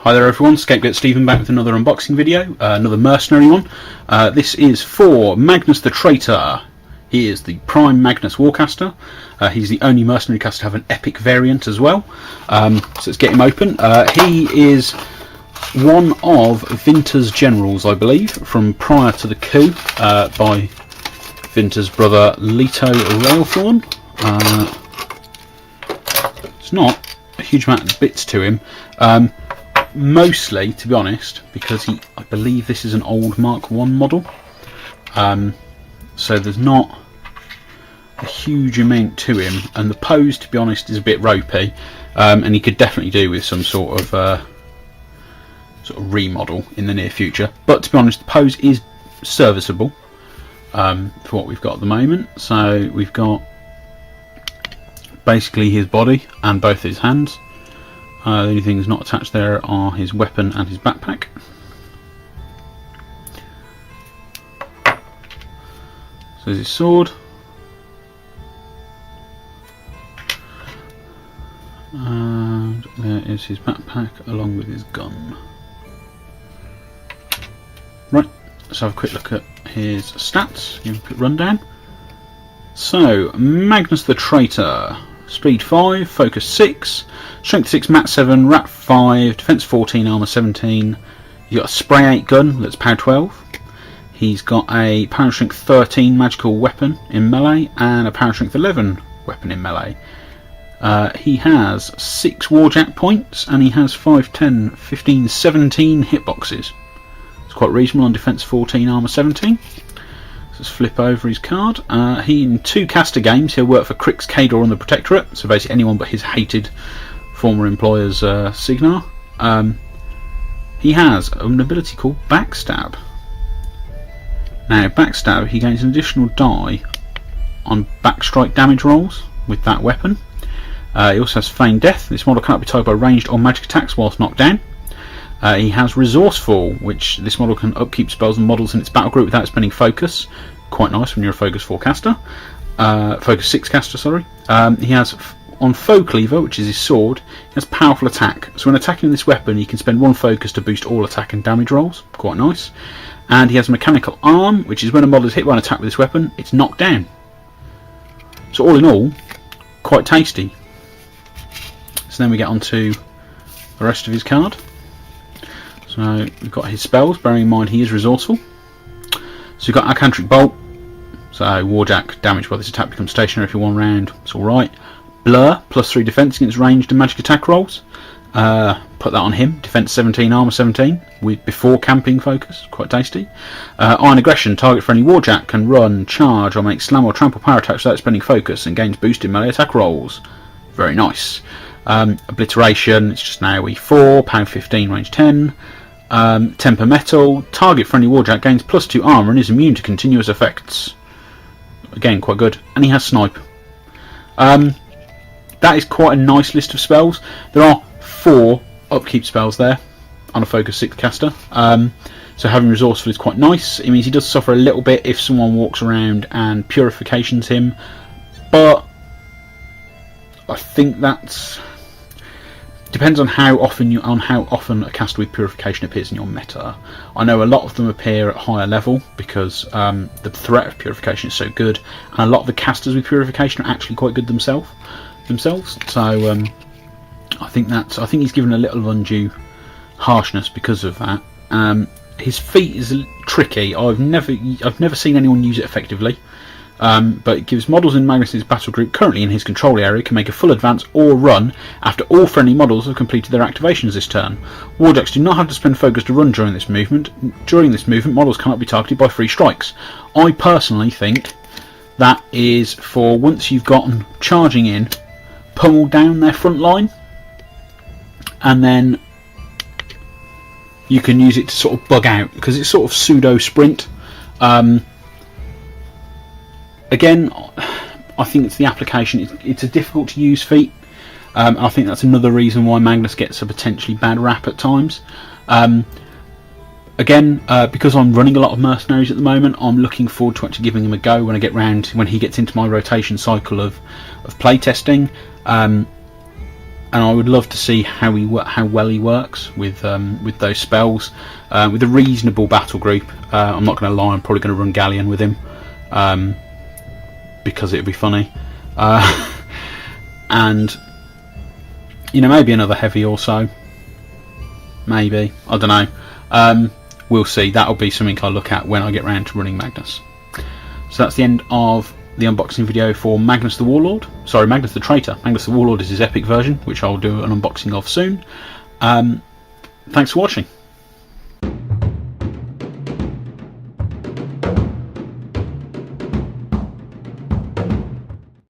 Hi there everyone, Scapegoat Stephen back with another unboxing video, another Mercenary one. This is for Magnus the Traitor. He is the prime Magnus Warcaster. He's the only Mercenary caster to have an epic variant as well. So let's get him open. He is one of Vinter's generals, I believe, from prior to the coup by Vinter's brother Leto Railthorn. It's not a huge amount of bits to him. Mostly, to be honest, because I believe this is an old Mark 1 model, so there's not a huge amount to him, and the pose, to be honest, is a bit ropey, and he could definitely do with some sort of remodel in the near future. But to be honest, the pose is serviceable for what we've got at the moment. So we've got basically his body and both his hands. The only things not attached there are his weapon and his backpack. So there's his sword. And there is his backpack along with his gun. Right, let's have a quick look at his stats. Give him a quick rundown. So, Magnus the Traitor. Speed 5, Focus 6, Strength 6, Mat 7, Rat 5, Defense 14, Armor 17. You've got a Spray 8 gun that's Power 12. He's got a Power and Strength 13 magical weapon in melee and a Power and Strength 11 weapon in melee. He has 6 Warjack points and he has 5, 10, 15, 17 hitboxes. It's quite reasonable on Defense 14, Armor 17. Let's flip over his card. He, in 2 caster games, he'll work for Crix, Cador and the Protectorate, so basically anyone but his hated former employer's Signar. He has an ability called Backstab. Now, Backstab, he gains an additional die on backstrike damage rolls with that weapon. He also has Feigned Death. This model cannot be targeted by ranged or magic attacks whilst knocked down. He has Resourceful, which this model can upkeep spells and models in its battle group without spending focus. Quite nice when you're a Focus 4 caster. Focus 6 caster, sorry. He has, on Foe Cleaver, which is his sword, he has Powerful Attack. So when attacking this weapon, he can spend 1 focus to boost all attack and damage rolls. Quite nice. And he has Mechanical Arm, which is when a model is hit by an attack with this weapon, it's knocked down. So all in all, quite tasty. So then we get on to the rest of his card. So we've got his spells, bearing in mind he is resourceful. So we've got Alcantric Bolt. So Warjack, damage by this attack becomes stationary for 1 round. It's alright. Blur, +3 defense against ranged and magic attack rolls. Put that on him. Defense 17, Armor 17, with before camping focus. Quite tasty. Iron Aggression, target for any Warjack can run, charge, or make slam or trample power attacks without spending focus and gains boosted melee attack rolls. Very nice. Obliteration, it's just now E4, pound 15, range 10. Temper Metal, target friendly Warjack gains +2 armor and is immune to continuous effects. Again, quite good. And he has Snipe. That is quite a nice list of spells. There are 4 upkeep spells there on a Focus 6 caster. So having Resourceful is quite nice. It means he does suffer a little bit if someone walks around and purifications him. But I think that's... depends on how often a caster with purification appears in your meta. I know a lot of them appear at higher level because the threat of purification is so good, and a lot of the casters with purification are actually quite good themselves. So I think he's given a little undue harshness because of that. His feat is tricky. I've never seen anyone use it effectively. But it gives models in Magnus' battle group currently in his control area can make a full advance or run after all friendly models have completed their activations this turn. Warjacks do not have to spend focus to run during this movement. During this movement, models cannot be targeted by free strikes. I personally think that is for once you've gotten charging in, pummel down their front line, and then you can use it to sort of bug out, because it's sort of pseudo sprint. Again, I think it's the application. It's a difficult to use feat. I think that's another reason why Magnus gets a potentially bad rap at times. Again, because I'm running a lot of Mercenaries at the moment, I'm looking forward to actually giving him a go when I get round, when he gets into my rotation cycle of playtesting. and I would love to see how well he works with those spells, with a reasonable battle group. I'm not going to lie, I'm probably going to run Galleon with him, because it would be funny, and maybe another heavy or so. Maybe, I don't know. We'll see. That'll be something I'll look at when I get round to running Magnus. So that's the end of the unboxing video for Magnus the Warlord. Sorry, Magnus the Traitor. Magnus the Warlord is his epic version, which I'll do an unboxing of soon. Thanks for watching.